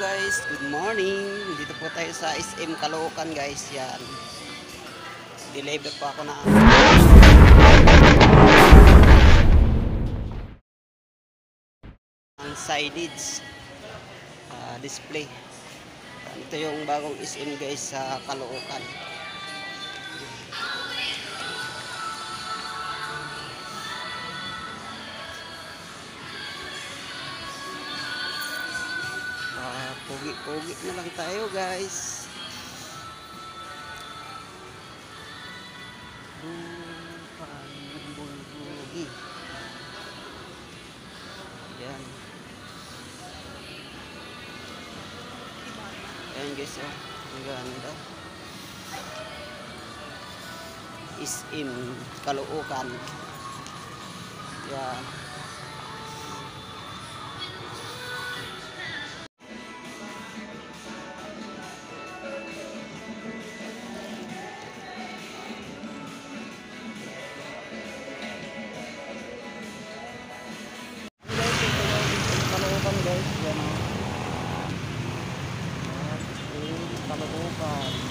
guys, good morning. Dito po tayo sa SM Caloocan guys. Yan. Deliver po ako na ang signage display. Ito yung bagong SM guys sa Caloocan. Pogi-pogi na lang tayo guys. Bulbugi. Yan. Ayan guys, oh. Ang ganda. SM Caloocan. Yan. Guys, yan o. Caloocan.